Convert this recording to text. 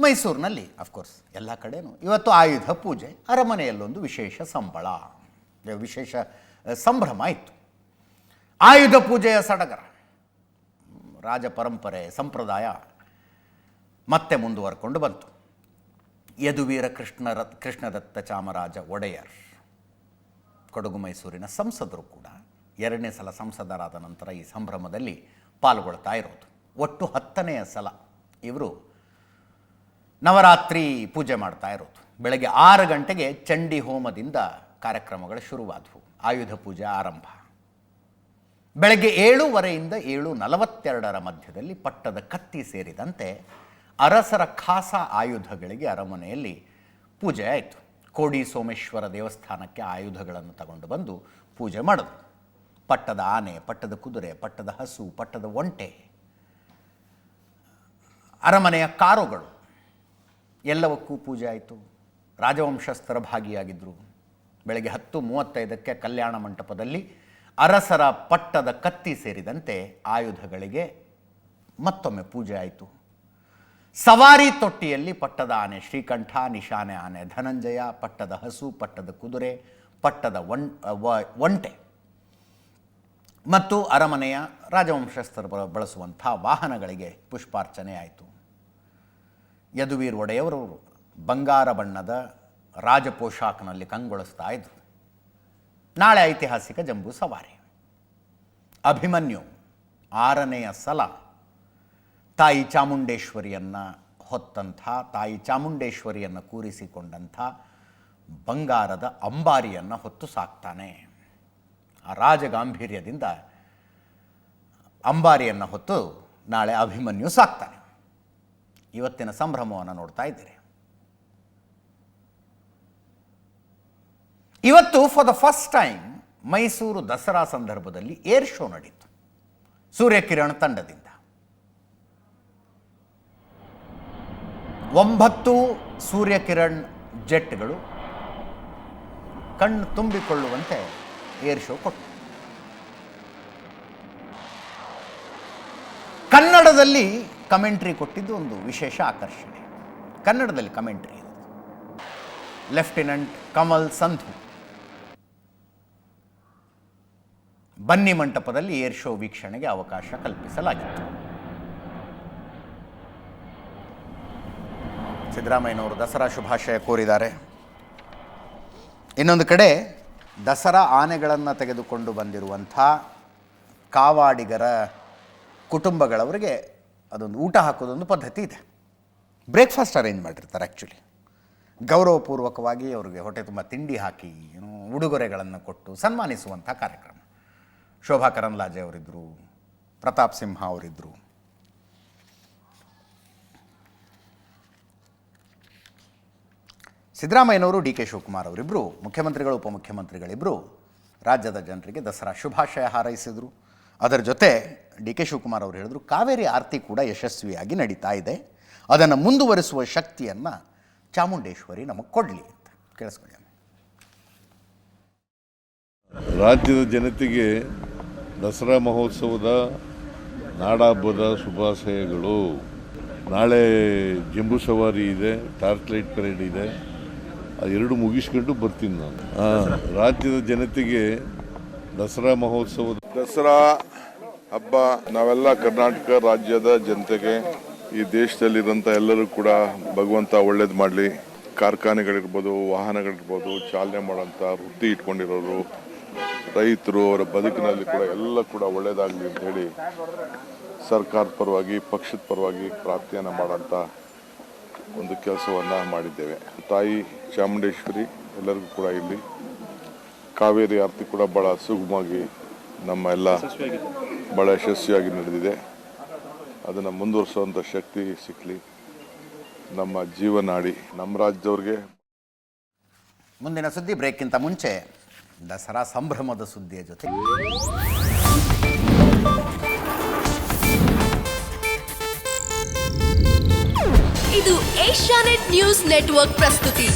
ಮೈಸೂರಿನಲ್ಲಿ ಅಫ್ಕೋರ್ಸ್ ಎಲ್ಲ ಕಡೆನೂ ಇವತ್ತು ಆಯುಧ ಪೂಜೆ, ಅರಮನೆಯಲ್ಲೊಂದು ವಿಶೇಷ ವಿಶೇಷ ಸಂಭ್ರಮ ಇತ್ತು. ಆಯುಧ ಪೂಜೆಯ ಸಡಗರ, ರಾಜ ಪರಂಪರೆ ಸಂಪ್ರದಾಯ ಮತ್ತೆ ಮುಂದುವರ್ಕೊಂಡು ಬಂತು. ಯದುವೀರ ಕೃಷ್ಣದತ್ತ ಚಾಮರಾಜ ಒಡೆಯರ್ ಕೊಡಗು ಮೈಸೂರಿನ ಸಂಸದರು ಕೂಡ 2ನೇ ಸಲ ಸಂಸದರಾದ ನಂತರ ಈ ಸಂಭ್ರಮದಲ್ಲಿ ಪಾಲ್ಗೊಳ್ತಾ ಇರೋದು. ಒಟ್ಟು 10ನೆಯ ಸಲ ಇವರು ನವರಾತ್ರಿ ಪೂಜೆ ಮಾಡ್ತಾ ಇರೋದು. ಬೆಳಗ್ಗೆ 6 ಗಂಟೆಗೆ ಚಂಡಿ ಹೋಮದಿಂದ ಕಾರ್ಯಕ್ರಮಗಳು ಶುರುವಾದವು. ಆಯುಧ ಪೂಜೆ ಆರಂಭ ಬೆಳಗ್ಗೆ 7:15 7:42 ಮಧ್ಯದಲ್ಲಿ ಪಟ್ಟದ ಕತ್ತಿ ಸೇರಿದಂತೆ ಅರಸರ ಖಾಸ ಆಯುಧಗಳಿಗೆ ಅರಮನೆಯಲ್ಲಿ ಪೂಜೆ ಆಯಿತು. ಕೋಡಿ ಸೋಮೇಶ್ವರ ದೇವಸ್ಥಾನಕ್ಕೆ ಆಯುಧಗಳನ್ನು ತಗೊಂಡು ಬಂದು ಪೂಜೆ ಮಾಡಿದ್ರು. ಪಟ್ಟದ ಆನೆ, ಪಟ್ಟದ ಕುದುರೆ, ಪಟ್ಟದ ಹಸು, ಪಟ್ಟದ ಒಂಟೆ, ಅರಮನೆಯ ಕಾರುಗಳು ಎಲ್ಲವಕ್ಕೂ ಪೂಜೆ ಆಯಿತು. ರಾಜವಂಶಸ್ಥರ ಭಾಗಿಯಾಗಿದ್ದರು. ಬೆಳಗ್ಗೆ 10:35ಕ್ಕೆ ಕಲ್ಯಾಣ ಮಂಟಪದಲ್ಲಿ ಅರಸರ ಪಟ್ಟದ ಕತ್ತಿ ಸೇರಿದಂತೆ ಆಯುಧಗಳಿಗೆ ಮತ್ತೊಮ್ಮೆ ಪೂಜೆ ಆಯಿತು. ಸವಾರಿ ತೊಟ್ಟಿಯಲ್ಲಿ ಪಟ್ಟದ ಆನೆ ಶ್ರೀಕಂಠ, ನಿಶಾನೆ ಆನೆ ಧನಂಜಯ, ಪಟ್ಟದ ಹಸು, ಪಟ್ಟದ ಕುದುರೆ, ಪಟ್ಟದ ಒಂಟೆ ಮತ್ತು ಅರಮನೆಯ ರಾಜವಂಶಸ್ಥರು ಬಳಸುವಂಥ ವಾಹನಗಳಿಗೆ ಪುಷ್ಪಾರ್ಚನೆ ಆಯಿತು. ಯದುವೀರ್ ಒಡೆಯವರು ಬಂಗಾರ ಬಣ್ಣದ ರಾಜಪೋಷಾಕ್ನಲ್ಲಿ ಕಂಗೊಳಿಸ್ತಾ ಇದ್ರು. ನಾಳೆ ಐತಿಹಾಸಿಕ ಜಂಬೂ ಸವಾರಿ. ಅಭಿಮನ್ಯು 6ನೆಯ ಸಲ ತಾಯಿ ಚಾಮುಂಡೇಶ್ವರಿಯನ್ನು ಹೊತ್ತಂಥ, ತಾಯಿ ಚಾಮುಂಡೇಶ್ವರಿಯನ್ನು ಕೂರಿಸಿಕೊಂಡಂಥ ಬಂಗಾರದ ಅಂಬಾರಿಯನ್ನು ಹೊತ್ತು ಸಾಕ್ತಾನೆ. ಆ ರಾಜಗಾಂಭೀರ್ಯದಿಂದ ಅಂಬಾರಿಯನ್ನು ಹೊತ್ತು ನಾಳೆ ಅಭಿಮನ್ಯು ಸಾಕ್ತಾನೆ. ಇವತ್ತಿನ ಸಂಭ್ರಮವನ್ನು ನೋಡ್ತಾ ಇದ್ದೀರಿ. ಇವತ್ತು for the first time Mysuru Dasara ಸಂದರ್ಭದಲ್ಲಿ ಏರ್ ಶೋ ನಡೀತು ಸೂರ್ಯಕಿರಣ್ ತಂಡದಿಂದ. 9 ಸೂರ್ಯಕಿರಣ್ ಜೆಟ್ಗಳು ಕಣ್ಣು ತುಂಬಿಕೊಳ್ಳುವಂತೆ ಏರ್ ಶೋ ಕೊಟ್ಟು, ಕನ್ನಡದಲ್ಲಿ ಕಮೆಂಟ್ರಿ ಕೊಟ್ಟಿದ್ದು ಒಂದು ವಿಶೇಷ ಆಕರ್ಷಣೆ. ಕನ್ನಡದಲ್ಲಿ ಕಮೆಂಟ್ರಿ ಲೆಫ್ಟಿನೆಂಟ್ ಕಮಲ್ ಸಂಧು. ಬನ್ನಿ ಮಂಟಪದಲ್ಲಿ ಏರ್ ಶೋ ವೀಕ್ಷಣೆಗೆ ಅವಕಾಶ ಕಲ್ಪಿಸಲಾಗಿತ್ತು. ಸಿದ್ದರಾಮಯ್ಯನವರು ದಸರಾ ಶುಭಾಶಯ ಕೋರಿದ್ದಾರೆ. ಇನ್ನೊಂದು ಕಡೆ ದಸರಾ ಆನೆಗಳನ್ನು ತೆಗೆದುಕೊಂಡು ಬಂದಿರುವಂಥ ಕಾವಾಡಿಗರ ಕುಟುಂಬಗಳವರಿಗೆ ಅದೊಂದು ಊಟ ಹಾಕೋದೊಂದು ಪದ್ಧತಿ ಇದೆ. ಬ್ರೇಕ್ಫಾಸ್ಟ್ ಅರೇಂಜ್ ಮಾಡಿರ್ತಾರೆ. ಆ್ಯಕ್ಚುಲಿ ಗೌರವಪೂರ್ವಕವಾಗಿ ಅವರಿಗೆ ಹೊಟ್ಟೆ ತುಂಬ ತಿಂಡಿ ಹಾಕಿ ಉಡುಗೊರೆಗಳನ್ನು ಕೊಟ್ಟು ಸನ್ಮಾನಿಸುವಂಥ ಕಾರ್ಯಕ್ರಮ. ಶೋಭಾ ಕರಂದ್ಲಾಜೆ ಅವರಿದ್ದರು, ಪ್ರತಾಪ್ ಸಿಂಹ ಅವರಿದ್ದರು. ಸಿದ್ದರಾಮಯ್ಯನವರು, ಡಿ ಕೆ ಶಿವಕುಮಾರ್ ಅವರಿಬ್ಬರು, ಮುಖ್ಯಮಂತ್ರಿಗಳು ಉಪಮುಖ್ಯಮಂತ್ರಿಗಳಿಬ್ಬರು ರಾಜ್ಯದ ಜನರಿಗೆ ದಸರಾ ಶುಭಾಶಯ ಹಾರೈಸಿದರು. ಅದರ ಜೊತೆ ಡಿ ಕೆ ಶಿವಕುಮಾರ್ ಅವರು ಹೇಳಿದ್ರು, ಕಾವೇರಿ ಆರತಿ ಕೂಡ ಯಶಸ್ವಿಯಾಗಿ ನಡೀತಾ ಇದೆ, ಅದನ್ನು ಮುಂದುವರಿಸುವ ಶಕ್ತಿಯನ್ನು ಚಾಮುಂಡೇಶ್ವರಿ ನಮಗೆ ಕೊಡಲಿ ಅಂತ. ಕೇಳಿಸ್ಕೊಳ್ಳಿ. ರಾಜ್ಯದ ಜನತೆಗೆ ದಸರಾ ಮಹೋತ್ಸವದ ನಾಡಹಬ್ಬದ ಶುಭಾಶಯಗಳು. ನಾಳೆ ಜಂಬೂ ಸವಾರಿ ಇದೆ, ಟಾರ್ಚ್ ಲೈಟ್ ಪರೇಡ್ ಇದೆ, ಅದೆರಡು ಮುಗಿಸ್ಕೊಂಡು ಬರ್ತೀನಿ ನಾನು. ರಾಜ್ಯದ ಜನತೆಗೆ ದಸರಾ ಮಹೋತ್ಸವದ ದಸರಾ ಹಬ್ಬ ನಾವೆಲ್ಲ ಕರ್ನಾಟಕ ರಾಜ್ಯದ ಜನತೆಗೆ, ಈ ದೇಶದಲ್ಲಿರೋಂಥ ಎಲ್ಲರೂ ಕೂಡ ಭಗವಂತ ಒಳ್ಳೇದು ಮಾಡಲಿ. ಕಾರ್ಖಾನೆಗಳಿರ್ಬೋದು, ವಾಹನಗಳಿರ್ಬೋದು, ಚಾಲನೆ ಮಾಡೋಂಥ ವೃತ್ತಿ ಇಟ್ಕೊಂಡಿರೋರು, ರೈತರು, ಅವರ ಬದುಕಿನಲ್ಲಿ ಕೂಡ ಎಲ್ಲ ಕೂಡ ಒಳ್ಳೇದಾಗಲಿ ಅಂತ ಹೇಳಿ ಸರ್ಕಾರದ ಪರವಾಗಿ, ಪಕ್ಷದ ಪರವಾಗಿ ಪ್ರಾರ್ಥನೆಯನ್ನು ಮಾಡೋಂಥ ಒಂದು ಕೆಲಸವನ್ನು ಮಾಡಿದ್ದೇವೆ. ತಾಯಿ ಚಾಮುಂಡೇಶ್ವರಿ ಎಲ್ಲರಿಗೂ ಕೂಡ ಇಲ್ಲಿ ಕಾವೇರಿ ಆರತಿ ಕೂಡ ಭಾಳ ಸುಗಮವಾಗಿ ನಮ್ಮ ಎಲ್ಲ ಭಾಳ ಯಶಸ್ವಿಯಾಗಿ ನಡೆದಿದೆ. ಅದನ್ನು ಮುಂದುವರಿಸುವಂಥ ಶಕ್ತಿ ಸಿಕ್ಕಲಿ ನಮ್ಮ ಜೀವನಾಡಿ, ನಮ್ಮ ರಾಜ್ಯದವ್ರಿಗೆ. ಮುಂದಿನ ಸುದ್ದಿ ಬ್ರೇಕ್ಗಿಂತ ಮುಂಚೆ ದಸರಾ ಸಂಭ್ರಮದ ಸುದ್ದಿಯ ಜೊತೆ ಇದು ಏಷ್ಯಾನೆಟ್ ನ್ಯೂಸ್ ನೆಟ್ವರ್ಕ್ ಪ್ರಸ್ತುತಿ.